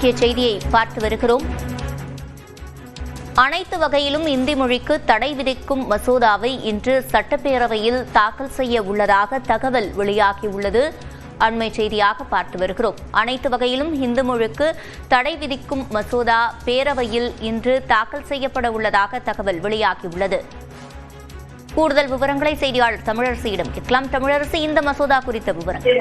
முக்கிய செய்தியை பார்த்து வருகிறோம். அனைத்து வகையிலும் இந்தி மொழிக்கு தடை விதிக்கும் மசோதாவை இன்று சட்டப்பேரவையில் தாக்கல் செய்ய உள்ளதாக தகவல் வெளியாகியுள்ளது. அண்மை செய்தியாக பார்த்து வருகிறோம். அனைத்து வகையிலும் இந்தி மொழிக்கு தடை விதிக்கும் மசோதா பேரவையில் இன்று தாக்கல் செய்யப்பட உள்ளதாக தகவல் வெளியாகியுள்ளது. கூடுதல் விவரங்களை செய்தியாளர் தமிழரசியிடம் கேட்கலாம். தமிழரசி, இந்த மசோதா குறித்த விவரங்கள்.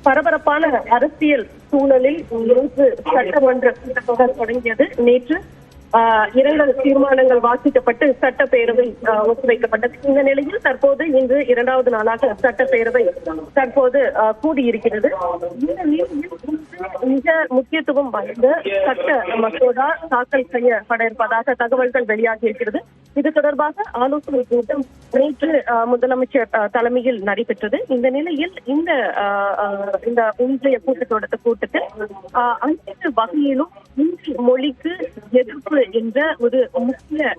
பரபரப்பான அரசியல் சூழலில் இன்று சட்டமன்ற கூட்டத்தொடர் தொடங்கியது. நேற்று 2 தீர்மானங்கள் வாசிக்கப்பட்டு சட்டப்பேரவை ஒத்திவைக்கப்பட்டது. இந்த நிலையில் தற்போது இன்று 2வது நாளாக சட்டப்பேரவை தற்போது கூடியிருக்கிறது. இந்த நிலையில் மிக முக்கியத்துவம் வாய்ந்த சட்ட மசோதா தாக்கல் செய்யப்பட இருப்பதாக தகவல்கள் வெளியாகியிருக்கிறது. இது தொடர்பாக ஆலோசனை கூட்டம் நேற்று முதலமைச்சர் தலைமையில் நடைபெற்றது. இந்த நிலையில் இந்த இன்றைய கூட்டத்தில் அனைத்து வகையிலும் இந்தி மொழிக்கு எதிர்ப்பு என்ற ஒரு முக்கிய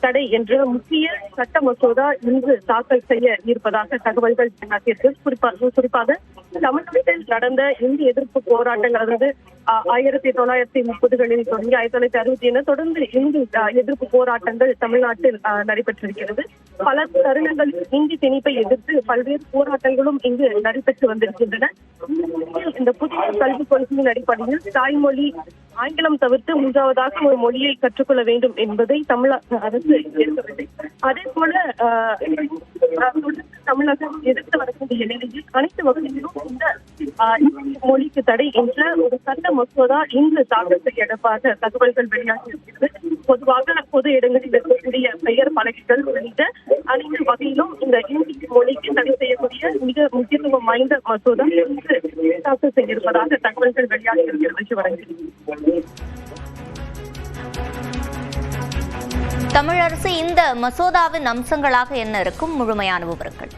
தடை என்ற முக்கிய சட்ட மசோதா இன்று தாக்கல் செய்ய இருப்பதாக தகவல்கள் குறிப்பாக தமிழ்நாட்டில் நடந்த இந்தி எதிர்ப்பு போராட்டங்கள், அதாவது 1930களில் தொடங்கி 1960 தொடர்ந்து இந்தி எதிர்ப்பு போராட்டங்கள் தமிழ்நாட்டில் நடைபெற்றிருக்கிறது. பல தருணங்களில் இந்தி திணிப்பை எதிர்த்து பல்வேறு போராட்டங்களும் இங்கு நடைபெற்று வந்திருக்கின்றன. இந்த புதிய கல்விக் கொள்கையின் அடிப்படையில் தாய்மொழி ஆங்கிலம் தவிர்த்து 3வதாக ஒரு மொழியை கற்றுக்கொள்ள வேண்டும் என்பதை தமிழக அரசு ஏற்கவில்லை. அதே போல தமிழகம் எதிர்த்து வரக்கூடிய நிலையில் அனைத்து வகையிலும் இந்த மொழிக்கு தடை என்ற ஒரு சட்ட மசோதா இன்று தாக்கல் செய்ய இருப்பதாக தகவல்கள் வெளியாகியிருக்கிறது. பொதுவாக பொது இடங்களில் இருக்கக்கூடிய பெயர் பலகைகள் உள்ளிட்ட அனைத்து வகையிலும் இந்த இந்தி மொழிக்கு தடை செய்யக்கூடிய மிக முக்கியத்துவம் வாய்ந்த மசோதா இன்று தாக்கல் செய்ய இருப்பதாக தகவல்கள் வெளியாகியிருக்கிறது. சிவரஞ்சன். தமிழரசு, இந்த மசோதாவின் அம்சங்களாக என்ன இருக்கும்? முழுமையான விவரங்கள்.